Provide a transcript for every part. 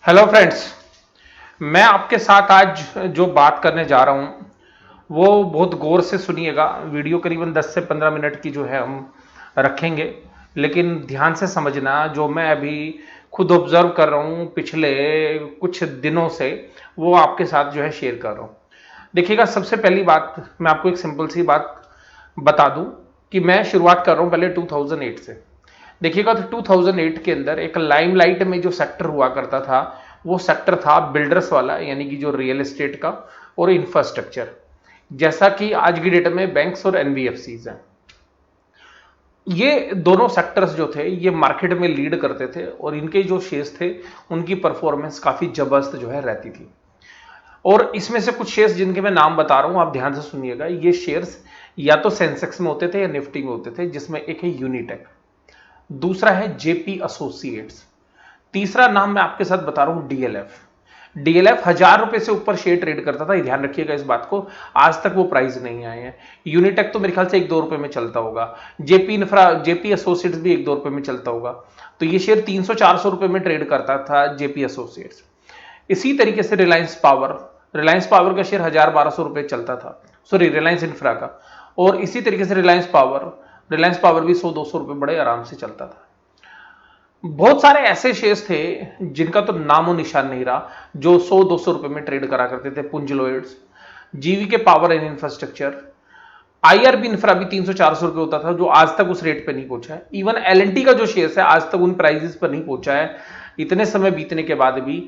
Hello friends. मैं आपके साथ आज जो बात करने जा रहा हूं वो बहुत गौर से सुनिएगा। वीडियो करीबन 10 से 15 मिनट की जो है हम रखेंगे, लेकिन ध्यान से समझना। जो मैं अभी खुद ऑब्जर्व कर रहा हूं पिछले कुछ दिनों से, वो आपके साथ जो है शेयर कर रहा हूं। देखिएगा, सबसे पहली बात मैं आपको एक सिंपल सी बात बता दूं कि मैं शुरुआत कर रहा हूं पहले 2008 से। देखिएगा, तो 2008 के अंदर एक लाइमलाइट में जो सेक्टर हुआ करता था, वो सेक्टर था बिल्डर्स वाला, यानी कि जो रियल एस्टेट का और इंफ्रास्ट्रक्चर। जैसा कि आज की डेट में बैंक्स और एनबीएफसीज हैं, ये दोनों सेक्टर्स जो थे ये मार्केट में लीड करते थे और इनके जो शेयर्स थे उनकी परफॉर्मेंस काफी जबरदस्त जो है रहती थी। और इसमें से कुछ शेयर्स जिनके मैं नाम बता रहा हूं, आप ध्यान से सुनिएगा। ये शेयर्स या तो सेंसेक्स में होते थे या निफ्टी में होते थे, जिसमें एक है यूनिटेक, दूसरा है जेपी एसोसिएट्स, तीसरा नाम मैं आपके साथ बता रहा हूं डीएलएफ। डीएलएफ 1000 रुपए से ऊपर शेयर ट्रेड करता था, ध्यान रखिएगा इस बात को। आज तक वो प्राइस नहीं आए हैं। यूनिटेक तो मेरे ख्याल से 1-2 रुपए में चलता होगा। जेपी एसोसिएट्स भी 1-2 रुपए में चलता होगा। तो ये शेयर 300-400 रुपए में ट्रेड करता था जेपी एसोसिएट्स। इसी तरीके से रिलायंस पावर का शेयर 1000-1200 रुपए चलता था, सॉरी रिलायंस इंफ्रा का। और इसी तरीके से रिलायंस पावर भी 100-200 रुपए बड़े आराम से चलता था। बहुत सारे ऐसे शेयर्स थे जिनका तो नामो निशान नहीं रहा, जो 100-200 रुपए में ट्रेड करा करते थे। पुंज लॉयड्स, जीवी के power and infrastructure, IRB infra भी 300-400 रुपए होता था, जो आज तक उस रेट पे नहीं पहुंचा है। इवन एलएनटी का जो शेयर है आज तक उन प्राइजेस पर नहीं पहुंचा है, इतने समय बीतने के बाद भी,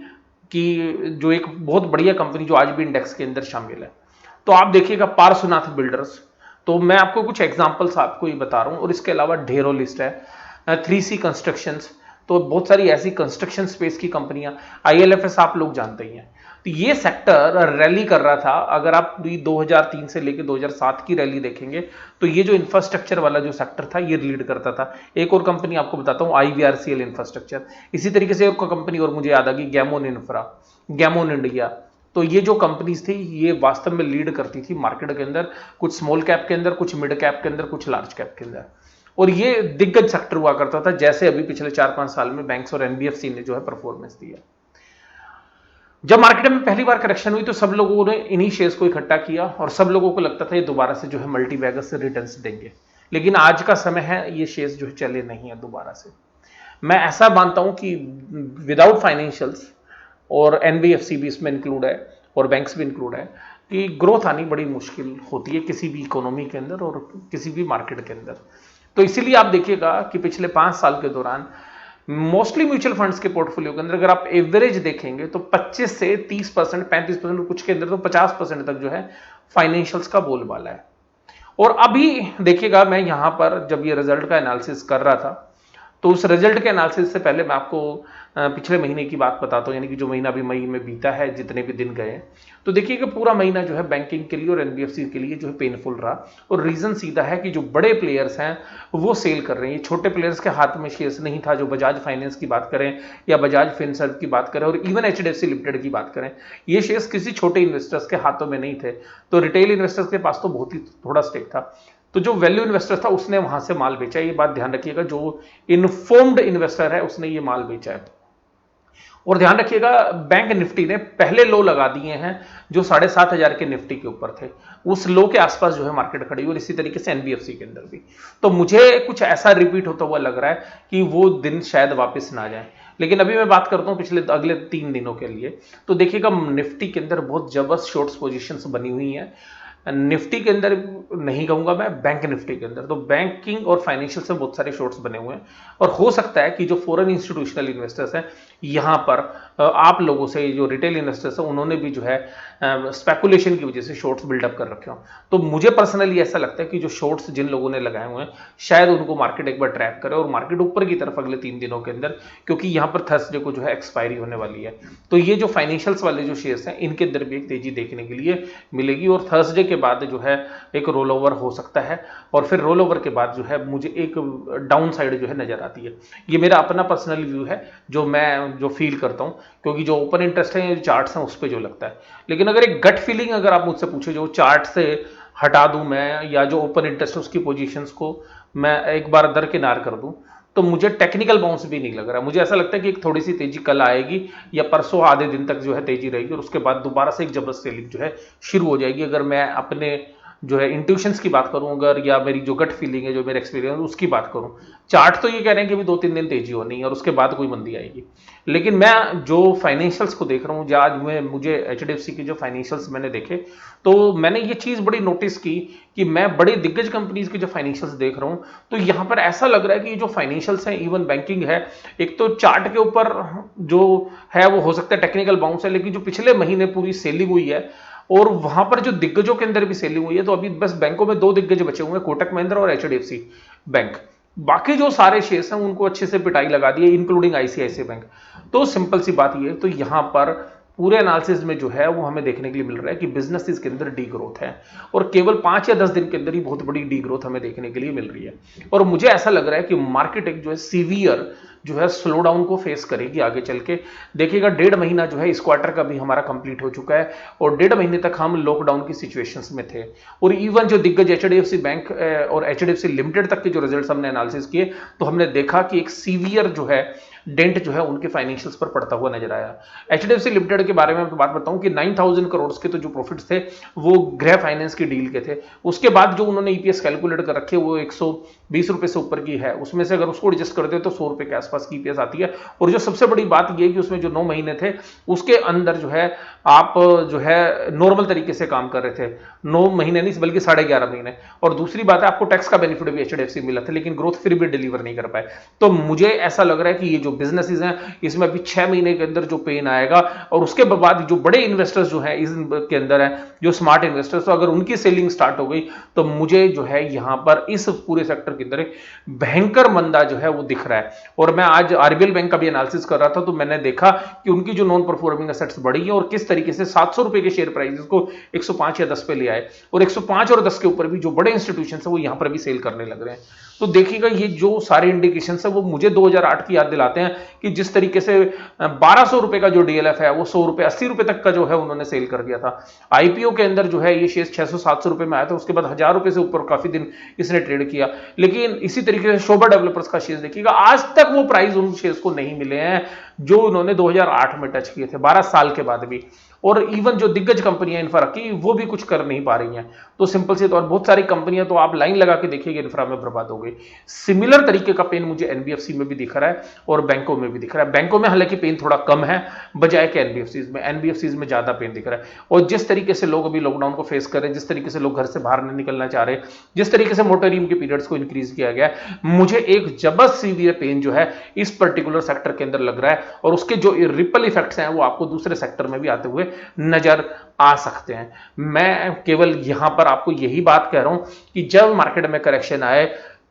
कि जो एक बहुत बढ़िया कंपनी जो आज भी इंडेक्स के अंदर शामिल है। तो आप देखिएगा, पार्श्वनाथ बिल्डर्स। तो मैं आपको कुछ एग्जांपल्स आपको ये बता रहा हूं, और इसके अलावा ढेरों लिस्ट है। 3C कंस्ट्रक्शंस, तो बहुत सारी ऐसी कंस्ट्रक्शन स्पेस की कंपनियां। आईएलएफएस आप लोग जानते ही हैं। तो ये सेक्टर रैली कर रहा था। अगर आप 2003 से लेकर 2007 की रैली देखेंगे, तो ये जो इंफ्रास्ट्रक्चर वाला जो सेक्टर था ये लीड करता था। एक और कंपनी आपको बताता हूं, आईवीआरसीएल इंफ्रास्ट्रक्चर। इसी तरीके से एक कंपनी और मुझे याद आ गई, गैमोन इंफ्रा, गैमोन इंडिया। तो ये जो कंपनीज थी ये वास्तव में लीड करती थी मार्केट के अंदर, कुछ स्मॉल कैप के अंदर, कुछ मिड कैप के अंदर, कुछ लार्ज कैप के अंदर। और ये दिग्गज सेक्टर हुआ करता था, जैसे अभी पिछले 4-5 साल में बैंक्स और एनबीएफसी ने जो है परफॉर्मेंस दिया। जब मार्केट में पहली बार करेक्शन हुई तो सब लोगों ने इन्हीं शेयर्स को इकट्ठा किया और सब लोगों को लगता था ये दोबारा से जो है मल्टी बैगर से रिटर्न्स देंगे। लेकिन आज का समय है, ये शेयर्स जो है चले नहीं है दोबारा से। मैं ऐसा मानता हूं कि विदाउट फाइनेंशियल्स, और एनबीएफसी भी इसमें इंक्लूड है और बैंक्स भी इंक्लूड है, कि ग्रोथ आनी बड़ी मुश्किल होती है किसी भी इकोनॉमी के अंदर और किसी भी मार्केट के अंदर। तो इसीलिए आप देखिएगा कि पिछले 5 साल के दौरान मोस्टली म्यूचुअल फंड्स के पोर्टफोलियो के अंदर अगर आप एवरेज देखेंगे तो 25 से 30%, 35%, कुछ के अंदर तो 50% तक जो है फाइनेंशियल्स का बोलबाला है। और अभी देखिएगा, मैं यहां पर जब ये रिजल्ट का एनालिसिस कर रहा था, तो उस रिजल्ट के एनालिसिस से पहले मैं आपको पिछले महीने की बात बताता हूं, यानी कि जो महीना अभी मई में बीता है, जितने भी दिन गए। तो देखिए कि पूरा महीना जो है बैंकिंग के लिए और एनबीएफसी के लिए जो है पेनफुल रहा। और रीजन सीधा है कि जो बड़े प्लेयर्स हैं वो सेल कर रहे हैं। ये छोटे प्लेयर्स के हाथ में शेयर्स नहीं था। जो बजाज फाइनेंस की बात करें या बजाज फिनसर्व की बात करें और इवन एचडीएफसी लिमिटेड की बात करें, ये शेयर्स किसी छोटे इन्वेस्टर्स के हाथों में नहीं थे। तो रिटेल इन्वेस्टर्स के पास तो बहुत ही थोड़ा स्टेक था। तो जो वैल्यू इन्वेस्टर था उसने वहां से माल बेचा। ये बात ध्यान रखिएगा, जो इन्फॉर्म्ड इन्वेस्टर है उसने ये माल बेचा है। और ध्यान रखिएगा, बैंक निफ्टी ने पहले लो लगा दिए हैं जो 7,500 के निफ्टी के ऊपर थे। उस लो के आसपास जो है मार्केट खड़ी हुई, और इसी तरीके से एनबीएफसी के अंदर भी। तो मुझे कुछ ऐसा रिपीट होता हुआ लग रहा है कि वो दिन शायद वापस ना जाए। लेकिन अभी मैं बात करता हूं पिछले अगले 3 दिनों के लिए। तो देखिएगा, निफ्टी के अंदर बहुत जबरदस्त शॉर्ट्स पोजीशंस बनी हुई हैं। निफ्टी के अंदर नहीं कहूंगा मैं, बैंक निफ्टी के अंदर तो बैंकिंग और फाइनेंशियल से बहुत सारे शॉर्ट्स बने हुए हैं। और हो सकता है कि जो फॉरेन इंस्टीट्यूशनल इन्वेस्टर्स हैं यहां पर आप लोगों से, जो रिटेल इन्वेस्टर्स हैं, उन्होंने भी जो है स्पेकुलेशन की वजह से शॉर्ट्स बिल्डअप कर रखे हो। तो मुझे पर्सनली ऐसा लगता है कि जो शॉर्ट्स जिन लोगों ने लगाए हुए हैं, शायद उनको मार्केट एक बार ट्रैप करे और मार्केट ऊपर की तरफ अगले 3 दिनों के अंदर, क्योंकि यहां पर थर्सडे को जो है एक्सपायरी होने वाली है। तो ये जो फाइनेंशियल्स वाले जो शेयर्स हैं इनके अंदर भी एक तेजी देखने के लिए मिलेगी। और थर्सडे के बाद जो है एक रोल ओवर हो सकता है, और फिर रोल ओवर के बाद जो है मुझे एक डाउन साइड जो है नजर आती है। ये मेरा अपना पर्सनल व्यू है, जो मैं जो फील करता हूं, क्योंकि जो ओपन इंटरेस्ट है, जो चार्ट्स हैं, उस पर जो लगता है। लेकिन अगर एक गट फीलिंग अगर आप मुझसे पूछे, जो चार्ट से हटा दूं मैं, या जो ओपन इंटरेस्ट है उसकी पोजीशंस को मैं एक बार दरकिनार कर दूं, तो मुझे टेक्निकल बाउंस भी नहीं लग रहा। मुझे ऐसा लगता है कि एक थोड़ी सी तेजी कल आएगी या परसों आधे दिन तक जो है तेजी रहेगी और उसके बाद दोबारा से एक जबरदस्त सेलिंग जो है शुरू हो जाएगी, अगर मैं अपने जो है इंट्यूशंस की बात करूं अगर, या मेरी जो गट फीलिंग है, जो मेरे एक्सपीरियंस उसकी बात करूं। चार्ट तो ये कह रहे हैं कि भी 2-3 दिन तेजी होनी है और उसके बाद कोई मंदी आएगी। लेकिन मैं जो फाइनेंशियल्स को देख रहा हूं, आज में मुझे एचडीएफसी के जो फाइनेंशियल्स मैंने देखे, तो मैंने ये चीज बड़ी नोटिस की कि मैं बड़ी दिग्गज कंपनीज के जो फाइनेंशियल्स देख रहा हूं, तो यहां पर ऐसा लग रहा है कि जो फाइनेंशियल्स हैं, इवन बैंकिंग है, एक तो चार्ट के ऊपर जो है वो हो सकता है टेक्निकल बाउंस है, लेकिन जो पिछले महीने पूरी सेलिंग हुई है और वहां पर जो दिग्गजों के अंदर भी सेलिंग हुई है, तो अभी बस बैंकों में 2 दिग्गज बचे हुए हैं, कोटक महिंद्रा और एचडीएफसी बैंक। बाकी जो सारे शेयर्स हैं उनको अच्छे से पिटाई लगा दी है, इंक्लूडिंग आईसीआईसीआई बैंक। तो सिंपल सी बात ये, तो यहां पर पूरे एनालिसिस में जो है वो हमें देखने के लिए मिल रहा है कि बिजनेस के अंदर डी ग्रोथ है और केवल 5 या 10 दिन के अंदर ही बहुत बड़ी डी ग्रोथ हमें देखने के लिए मिल रही है। और मुझे ऐसा लग रहा है कि मार्केट एक जो है सीवियर जो है स्लो डाउन को फेस करेगी आगे चल के। देखिएगा 1.5 महीना जो है इस क्वार्टर का भी हमारा कंप्लीट हो चुका है और 1.5 महीने तक हम लॉकडाउन की सिचुएशंस में थे और इवन जो दिग्गज एचडीएफसी बैंक और एचडीएफसी लिमिटेड तक के जो रिजल्ट्स हमने एनालिसिस किए, तो हमने देखा कि एक सीवियर जो है डेंट जो है उनके फाइनेंशियल्स पर पड़ता हुआ नजर आया। एचडीएफसी लिमिटेड के बारे में मैं तो बात बताऊं कि 9,000 करोड़ के तो जो प्रॉफिट्स थे वो गृह फाइनेंस की डील के थे। उसके बाद जो उन्होंने ईपीएस कैलकुलेट कर रखे वो 120 रुपए से ऊपर की है, उसमें से अगर उसको एडजस्ट कर दे तो 100 रुपए के आसपास की ईपीएस आती है। और जो सबसे बड़ी बात यह है कि उसमें जो 9 महीने थे उसके अंदर जो है आप जो है नॉर्मल तरीके से काम कर रहे थे, 9 महीने नहीं बल्कि 11.5 महीने। और दूसरी बात है आपको टैक्स का बेनिफिट भी एचडीएफसी मिला था, लेकिन ग्रोथ फिर भी डिलीवर नहीं कर पाए। तो मुझे ऐसा लग रहा है कि ये जो बिजनेसेस हैं इसमें अभी 6 महीने के अंदर जो पेन आएगा और उसके बाद जो बड़े इन्वेस्टर्स जो हैं इसके अंदर है, जो स्मार्ट इन्वेस्टर्स, तो अगर उनकी सेलिंग स्टार्ट हो गई तो मुझे जो है यहां पर इस पूरे सेक्टर के अंदर भयंकर मंदा जो है वो दिख रहा है। और मैं आज आरबीएल बैंक का भी एनालिसिस कर रहा था तो मैंने देखा कि उनकी जो नॉन परफॉर्मिंग एसेट्स बढ़ी है और किस तरीके से 700 रुपए के शेयर प्राइस को 105 या 10 पे ले आए और 105 और 10 के ऊपर भी जो बड़े इंस्टीट्यूशन है वो यहां पर भी सेल करने लग रहे हैं। तो देखिएगा ये जो सारे इंडिकेशन है वो मुझे 2008 की याद दिलाते हैं कि जिस तरीके से 1200 रुपए का जो डीएलएफ है वो 100 रुपए 80 रुपए तक का जो है उन्होंने सेल कर दिया था। आईपीओ के अंदर जो है ये शेयर 600-700 रुपए में आया था, उसके बाद 1000 रुपए से ऊपर काफी दिन इसने ट्रेड किया। लेकिन इसी तरीके से शोभा डेवलपर्स का शेयर देखिएगा, आज तक वो प्राइस उन शेयर्स को नहीं मिले हैं जो उन्होंने 2008 में टच किए थे, 12 साल के बाद भी। और इवन जो दिग्गज कंपनियां इंफ्रा की वो भी कुछ कर नहीं पा रही हैं। तो सिंपल से तौर बहुत सारी कंपनियां तो आप लाइन लगा के देखिएगा इंफ्रा में बर्बाद हो गई। सिमिलर तरीके का पेन मुझे एनबीएफसी में भी दिख रहा है और बैंकों में भी दिख रहा है। बैंकों में हालांकि पेन थोड़ा कम है बजाय के एनबीएफसी में ज्यादा पेन दिख रहा है। और जिस तरीके से लोग अभी लॉकडाउन को फेस कर रहे हैं, जिस तरीके से लोग घर से बाहर नहीं निकलना चाह रहे, जिस तरीके से मोटोरियम के पीरियड्स को इंक्रीज किया गया, मुझे एक जबरदस्त सीवियर पेन जो है इस पर्टिकुलर सेक्टर के अंदर लग रहा है और उसके जो रिपल इफेक्ट्स हैं वो आपको दूसरे सेक्टर में भी आते हुए नजर आ सकते हैं। मैं केवल यहां पर आपको यही बात कह रहा हूं कि जब मार्केट में करेक्शन आए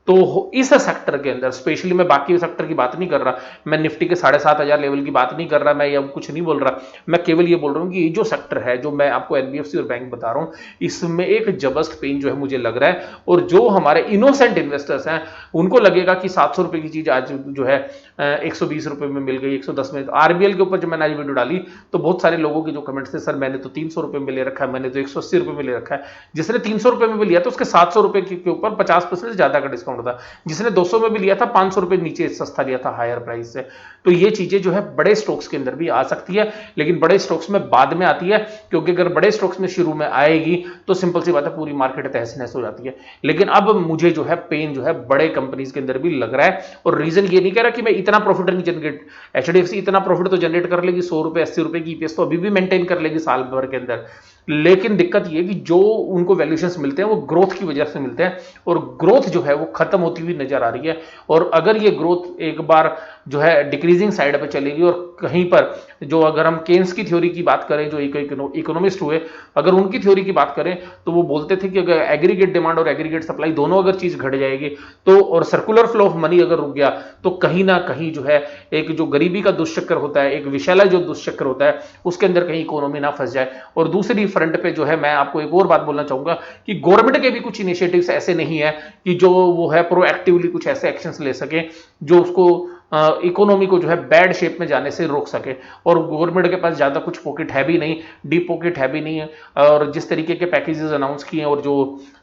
तो इस सेक्टर के अंदर, स्पेशली मैं बाकी सेक्टर की बात नहीं कर रहा, मैं निफ्टी के 7,500 लेवल की बात नहीं कर रहा, मैं ये कुछ नहीं बोल रहा, मैं केवल ये बोल रहा हूं कि ये जो सेक्टर है जो मैं आपको एनबीएफसी और बैंक बता रहा हूं इसमें एक जबरदस्त पेन जो है मुझे लग रहा है। और जो हमारे इनोसेंट इन्वेस्टर्स हैं उनको लगेगा कि 700 रुपए की चीज आज जो है 120 रुपए में मिल गई, 110 में। आरबीएल के ऊपर जब मैंने आज वीडियो डाली तो बहुत सारे लोगों के जो कमेंट्स थे, सर मैंने तो 300 रुपए में ले रखा है, मैंने तो 180 रुपए में ले रखा है। जिसने 300 रुपए में भी लिया तो उसके 700 रुपए के ऊपर 50% ज्यादा का डिस्काउंट था, जिसने 200 में भी लिया था 500 रुपए नीचे सस्ता लिया था हायर प्राइस से। तो ये चीजें जो है बड़े स्टॉक्स के अंदर भी आ सकती है, लेकिन बड़े स्टॉक्स में बाद में आती है, क्योंकि अगर बड़े स्टॉक्स में शुरू में आएगी तो सिंपल सी बात है पूरी मार्केट तहस नहस हो जाती है। लेकिन अब मुझे जो है पेन जो है बड़े कंपनीज के अंदर भी लग रहा है और रीजन ये नहीं कह रहा कि मैं इतना प्रॉफिट नहीं जनरेट, एचडीएफसी इतना प्रॉफिट तो जनरेट कर लेगी, 100 रुपए 80 रुपए की ईपीएस तो अभी भी मेंटेन कर लेगी साल भर के अंदर। लेकिन दिक्कत यह कि जो उनको वैल्यूएशंस मिलते हैं वो ग्रोथ की वजह से मिलते हैं और ग्रोथ जो है वो खत्म होती हुई नजर आ रही है। और अगर ये ग्रोथ एक बार जो है डिक्रीजिंग साइड पे चलेगी और कहीं पर जो, अगर हम केन्स की थ्योरी की बात करें, जो इकोनॉमिस्ट हुए, अगर उनकी थ्योरी की बात करें तो वो बोलते थे कि अगर एग्रीगेट डिमांड और एग्रीगेट सप्लाई दोनों अगर चीज घट जाएगी तो, और सर्कुलर फ्लो ऑफ मनी अगर रुक गया तो कहीं ना कहीं जो है एक जो गरीबी का दुष्चक्र होता है, एक विषैला जो दुष्चक्र होता है उसके अंदर कहीं इकोनॉमी ना फंस जाए। और दूसरी फ्रंट पे जो है मैं आपको एक और बात बोलना चाहूंगा कि गवर्नमेंट के भी कुछ इनिशिएटिव्स ऐसे नहीं है कि जो वो है प्रोएक्टिवली कुछ ऐसे एक्शंस ले सके जो उसको इकोनॉमी को जो है बैड शेप में जाने से रोक सके। और गवर्नमेंट के पास ज़्यादा कुछ पॉकेट है भी नहीं, डीप पॉकेट है भी नहीं है। और जिस तरीके के पैकेजेस अनाउंस किए हैं और जो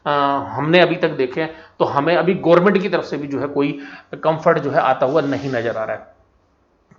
हमने अभी तक देखे हैं, तो हमें अभी गवर्नमेंट की तरफ से भी जो है कोई कंफर्ट जो है आता हुआ नहीं नजर आ रहा है।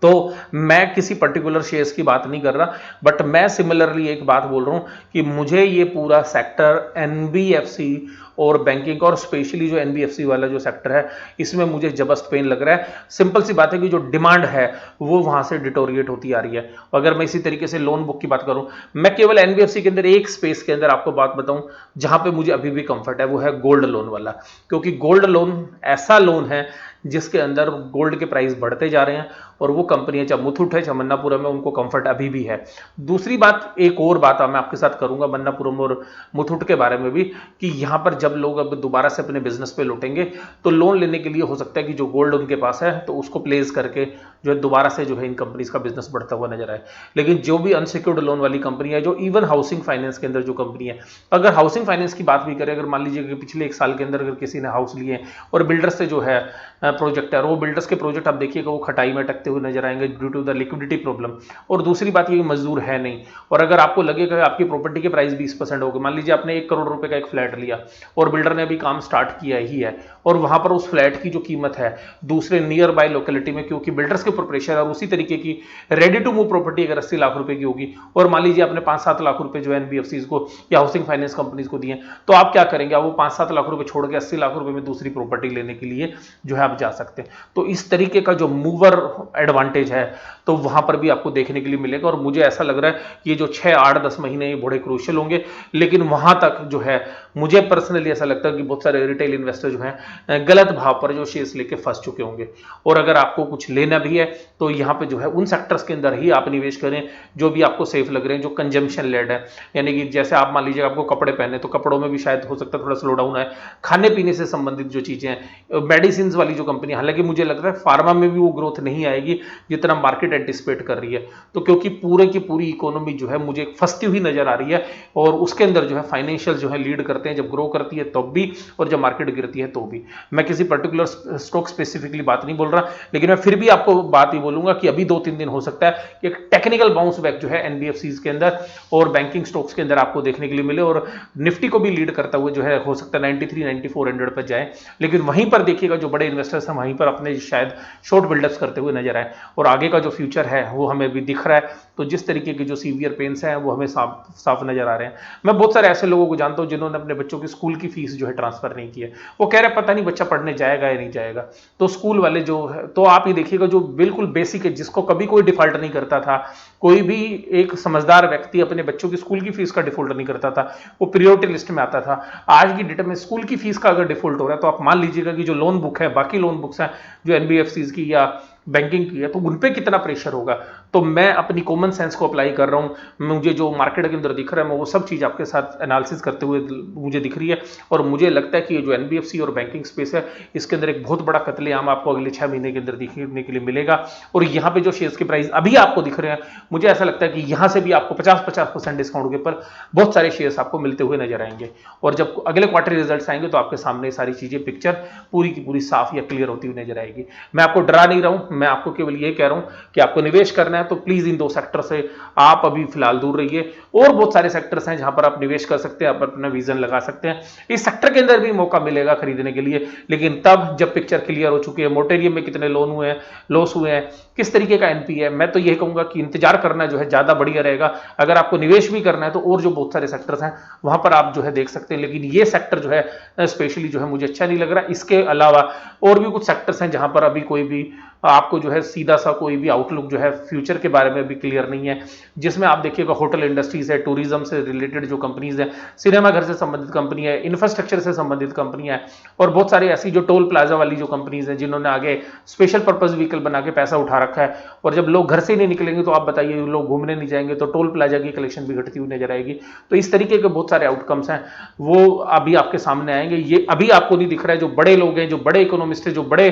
तो मैं किसी पर्टिकुलर शेयर्स की बात नहीं कर रहा, बट मैं सिमिलरली एक बात बोल रहा हूं कि मुझे ये पूरा सेक्टर एनबीएफसी और बैंकिंग और स्पेशली जो एनबीएफसी वाला जो सेक्टर है, इसमें मुझे जबरदस्त पेन लग रहा है। सिंपल सी बात है कि जो डिमांड है वो वहां से डिटोरिएट होती आ रही है। अगर मैं इसी तरीके से लोन बुक की बात करूं, मैं केवल एनबीएफसी के अंदर एक स्पेस के अंदर आपको बात बताऊं जहां पे मुझे अभी भी कंफर्ट है, वो है गोल्ड लोन वाला। क्योंकि गोल्ड लोन ऐसा लोन है जिसके अंदर गोल्ड के प्राइस बढ़ते जा रहे हैं, और वो कंपनियां चाहे मुथूट है चाहे मन्नापुरम है, उनको कंफर्ट अभी भी है। दूसरी बात, एक और बात मैं आपके साथ करूंगा मन्नापुरम और मुथूट के बारे में भी, कि यहां पर जब लोग अब दोबारा से अपने बिजनेस पे लौटेंगे तो लोन लेने के लिए हो सकता है कि जो गोल्ड उनके पास है तो उसको प्लेस करके जो है दोबारा से जो है इन कंपनीज का बिजनेस बढ़ता हुआ नजर आए। लेकिन जो भी अनसिक्योर्ड लोन वाली कंपनी है, जो इवन हाउसिंग फाइनेंस के अंदर जो कंपनी है, अगर हाउसिंग फाइनेंस की बात भी करें, अगर मान लीजिए कि पिछले एक साल के अंदर अगर किसी ने हाउस लिए और बिल्डर से जो है प्रोजेक्ट है, और वो बिल्डर्स के प्रोजेक्ट आप देखिएगा वो खटाई में अटकते हुए नजर आएंगे due to the liquidity problem. और दूसरी बात ये मजदूर है नहीं, और अगर आपको लगेगा आपकी प्रॉपर्टी के प्राइस 20% हो गए, मान लीजिए आपने 1 करोड़ रुपए का एक फ्लैट लिया और बिल्डर ने अभी काम स्टार्ट किया ही है, और वहां पर उस फ्लैट की जो कीमत है दूसरे नियर बाय लोकेलिटी में, क्योंकि बिल्डर्स के ऊपर प्रेशर है, और उसी तरीके की रेडी टू मूव प्रॉपर्टी अगर 80 लाख रुपए की होगी, और मान लीजिए आपने 5-7 लाख रुपए जो है एनबीएफसी को या हाउसिंग फाइनेंस कंपनीज को दिए, तो आप क्या करेंगे? आप वो 5-7 लाख रुपए छोड़ के 80 लाख रुपए में दूसरी प्रॉपर्टी लेने के लिए जो है आप जा सकते हैं। तो इस तरीके का जो मूवर एडवांटेज है तो वहां पर भी आपको देखने के लिए मिलेगा। और मुझे ऐसा लग रहा है कि ये जो 6-8-10 महीने ये बड़े क्रूशियल होंगे, लेकिन वहां तक जो है मुझे पर्सनली ऐसा लगता है कि बहुत सारे रिटेल इन्वेस्टर जो हैं गलत भाव पर जो शेयर्स लेके फंस चुके होंगे। और अगर आपको कुछ लेना भी है तो यहाँ पे जो है उन सेक्टर्स के अंदर ही आप निवेश करें जो भी आपको सेफ लग रहे हैं, जो कंजम्पशन लेड है। यानी कि जैसे आप मान लीजिए आपको कपड़े पहने, तो कपड़ों में भी शायद हो सकता है थोड़ा स्लो डाउन है। खाने पीने से संबंधित जो चीजें हैं, मेडिसिन वाली जो कंपनी, हालांकि मुझे लग रहा है फार्मा में भी वो ग्रोथ नहीं आएगी जितना मार्केट एंटिसिपेट कर रही है। तो क्योंकि पूरे की पूरी इकोनॉमी जो है मुझे फंसती हुई नजर आ रही है, और उसके अंदर जो है फाइनेंशियल जो है लीड करते हैं, जब ग्रो करती है तब भी और जब मार्केट गिरती है तो भी। मैं किसी पर्टिकुलर स्टॉक स्पेसिफिकली बात नहीं बोल रहा, लेकिन मैं फिर भी आपको बात ही बोलूंगा कि अभी 2-3 दिन हो सकता है कि एक टेक्निकल बाउंस बैक जो है एनबीएफसी के अंदर और बैंकिंग स्टॉक्स के अंदर आपको देखने के लिए मिले, और निफ्टी को भी लीड करता हुआ जो है हो सकता है 93-9400 पर जाए। लेकिन वहीं पर देखिएगा जो बड़े इन्वेस्टर्स हैं वहीं पर अपने शायद शॉर्ट बिल्डअप्स करते हुए नजर आए, और आगे का जो फ्यूचर है वो हमें भी दिख रहा है। तो जिस तरीके के जो सीवियर पेन्स हैं वो हमें साफ साफ नजर आ रहे हैं। मैं बहुत सारे ऐसे लोगों को जानता हूं जिन्होंने अपने बच्चों की स्कूल की फीस जो है ट्रांसफर नहीं की है। वो कह रहे पता नहीं बच्चा पढ़ने जाएगा या नहीं जाएगा। तो स्कूल वाले जो है, तो आप ये देखिएगा जो बिल्कुल बेसिक है, जिसको कभी कोई डिफॉल्ट नहीं करता था, कोई भी एक समझदार व्यक्ति अपने बच्चों की स्कूल की फीस का डिफॉल्ट नहीं करता था, वो प्रायोरिटी लिस्ट में आता था। आज की डेट में स्कूल की फीस का अगर डिफॉल्ट हो रहा है तो आप मान लीजिएगा कि जो लोन बुक है, बाकी लोन बुक्स हैं जो एनबीएफसी की या बैंकिंग की है, तो उन पे कितना प्रेशर होगा। तो मैं अपनी कॉमन सेंस को अप्लाई कर रहा हूं, मुझे जो मार्केट के अंदर दिख रहा है मैं वो सब चीज आपके साथ एनालिसिस करते हुए मुझे दिख रही है। और मुझे लगता है कि ये जो एनबीएफसी और बैंकिंग स्पेस है, इसके अंदर एक बहुत बड़ा कत्लेआम आपको अगले 6 महीने के अंदर दिखने के लिए मिलेगा। और यहाँ पे जो शेयर्स के प्राइस अभी आपको दिख रहे हैं, मुझे ऐसा लगता है कि यहां से भी आपको 50% डिस्काउंट के ऊपर बहुत सारे शेयर्स आपको मिलते हुए नजर आएंगे। और जब अगले क्वार्टर रिजल्ट आएंगे तो आपके सामने सारी चीजें पिक्चर पूरी की पूरी साफ या क्लियर होती हुई नजर आएगी। मैं आपको डरा नहीं रहा हूं, मैं आपको केवल ये कह रहा हूं कि आपको निवेश करना है तो प्लीज इन 2 सेक्टर से आप अभी फिलहाल दूर रहिए। और बहुत सारे सेक्टर्स हैं जहां पर आप निवेश कर सकते हैं, आप अपना विजन लगा सकते हैं। इस सेक्टर के अंदर भी मौका मिलेगा खरीदने के लिए, लेकिन तब जब पिक्चर क्लियर हो चुकी है, मोटेरियम में कितने लोन हुए हैं, लॉस हुए हैं, किस तरीके का एनपी है। मैं तो यही कहूंगा कि इंतजार करना जो है ज्यादा बढ़िया रहेगा। अगर आपको निवेश भी करना है तो और जो बहुत सारे सेक्टर्स हैं वहां पर आप जो है देख सकते हैं, लेकिन ये सेक्टर जो है स्पेशली जो है मुझे अच्छा नहीं लग रहा। इसके अलावा और भी कुछ सेक्टर्स हैं जहां पर अभी कोई भी आपको जो है सीधा सा कोई भी आउटलुक जो है फ्यूचर के बारे में भी क्लियर नहीं है, जिसमें आप देखिएगा होटल इंडस्ट्रीज है, टूरिज्म से रिलेटेड जो कंपनीज है, सिनेमा घर से संबंधित कंपनी है, इंफ्रास्ट्रक्चर से संबंधित कंपनी है, और बहुत सारी ऐसी जो टोल प्लाजा वाली जो कंपनीज है जिन्होंने आगे स्पेशल पर्पज व्हीकल बना के पैसा उठा रखा है। और जब लोग घर से ही नहीं निकलेंगे तो आप बताइए, लोग घूमने नहीं जाएंगे तो टोल प्लाजा की कलेक्शन भी घटती हुई नजर आएगी। तो इस तरीके के बहुत सारे आउटकम्स हैं वो अभी आपके सामने आएंगे। ये अभी आपको नहीं दिख रहा है। जो बड़े लोग हैं, जो बड़े इकोनॉमिस्ट हैं, जो बड़े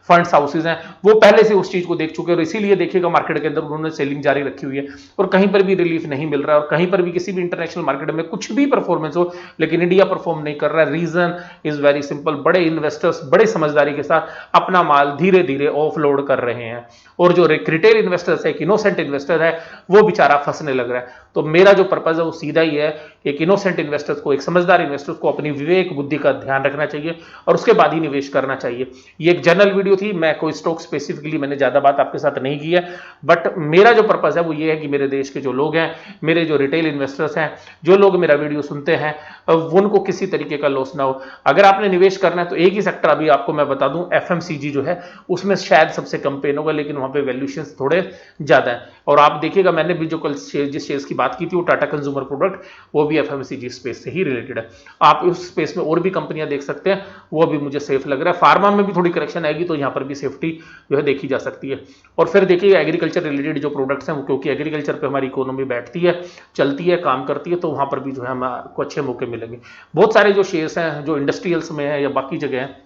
फंड्स हाउसेज हैं, वो पहले से उस चीज को देख चुके हैं और इसीलिए देखिएगा मार्केट के अंदर उन्होंने सेलिंग जारी रखी हुई है और कहीं पर भी रिलीफ नहीं मिल रहा है और कहीं पर भी किसी भी इंटरनेशनल मार्केट में कुछ भी परफॉर्मेंस हो लेकिन इंडिया परफॉर्म नहीं कर रहा है। रीजन इज वेरी सिंपल, बड़े इन्वेस्टर्स बड़े समझदारी के साथ अपना माल धीरे धीरे ऑफलोड कर रहे हैं और जो रिटेल इन्वेस्टर्स है, एक इनोसेंट इन्वेस्टर है, वो बेचारा फंसने लग रहा है। तो मेरा जो पर्पज है वो सीधा ही है, एक इनोसेंट इन्वेस्टर्स को, एक समझदार इन्वेस्टर्स को अपनी विवेक बुद्धि का ध्यान रखना चाहिए और उसके बाद ही निवेश करना चाहिए। ये एक जनरल वीडियो थी, मैं कोई स्टॉक स्पेसिफिकली मैंने ज्यादा बात आपके साथ नहीं की है, बट मेरा जो पर्पज है वो ये है कि मेरे देश के जो लोग हैं, मेरे जो रिटेल इन्वेस्टर्स हैं, जो लोग मेरा वीडियो सुनते हैं, उनको किसी तरीके का लॉस ना हो। अगर आपने निवेश करना है तो एक ही सेक्टर अभी आपको मैं बता दूं, एफएमसीजी जो है उसमें शायद सबसे कम पेन होगा, लेकिन वहां पे वैल्यूएशन थोड़े ज्यादा है। और आप देखिएगा मैंने भी जो कल जिस शेयर्स की बात की थी वो टाटा कंज्यूमर प्रोडक्ट, वो भी एफएमसीजी स्पेस से ही रिलेटेड है। आप उस स्पेस में और भी कंपनियां देख सकते हैं, वो भी मुझे सेफ लग रहा है। फार्मा में भी थोड़ी करेक्शन आएगी तो यहां पर भी सेफ्टी जो है देखी जा सकती है। और फिर देखिए एग्रीकल्चर रिलेटेड जो प्रोडक्ट्स हैं, क्योंकि एग्रीकल्चर पे हमारी इकोनॉमी बैठती है, चलती है, काम करती है, तो वहां पर भी जो है हमको अच्छे मौके मिलेंगे। बहुत सारे जो शेयर्स हैं जो इंडस्ट्रियल्स में है या बाकी जगह है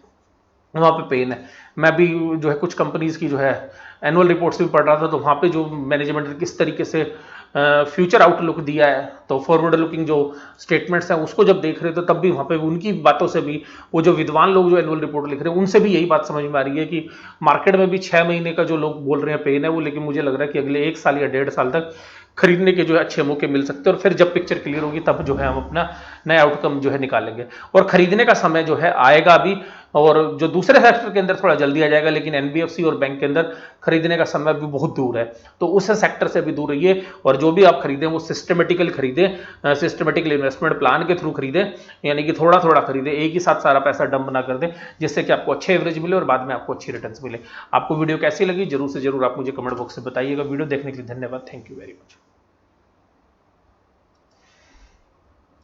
वहां पे पेन है। मैं भी जो है कुछ कंपनीज की जो है एनुअल रिपोर्ट्स भी पढ़ रहा था, तो वहां पे जो मैनेजमेंट ने किस तरीके से फ्यूचर आउटलुक दिया है, तो फॉरवर्ड लुकिंग जो स्टेटमेंट्स हैं उसको जब देख रहे थे तब भी वहां पे उनकी बातों से भी, वो जो विद्वान लोग जो एनुअल रिपोर्ट लिख रहे हैं उनसे भी यही बात समझ में आ रही है कि मार्केट में भी 6 महीने का जो लोग बोल रहे हैं पेन है वो, लेकिन मुझे लग रहा है कि अगले 1 साल या 1.5 साल तक खरीदने के जो है अच्छे मौके मिल सकते हैं और फिर जब पिक्चर क्लियर होगी तब जो है हम अपना नया आउटकम जो है निकालेंगे और खरीदने का समय जो है आएगा अभी। और जो दूसरे सेक्टर के अंदर थोड़ा जल्दी आ जाएगा, लेकिन एनबीएफसी और बैंक के अंदर खरीदने का समय भी बहुत दूर है, तो उस सेक्टर से भी दूर रहिए और जो भी आप खरीदें वो सिस्टमेटिकली खरीदें, सिस्टमेटिकल इन्वेस्टमेंट प्लान के थ्रू खरीदें, यानी कि थोड़ा थोड़ा खरीदें, एक ही साथ सारा पैसा डंप ना कर दें, जिससे कि आपको अच्छे एवरेज मिले और बाद में आपको अच्छी रिटर्न्स मिले। आपको वीडियो कैसी लगी जरूर से जरूर आप मुझे कमेंट बॉक्स में बताइएगा। वीडियो देखने के लिए धन्यवाद, थैंक यू वेरी मच।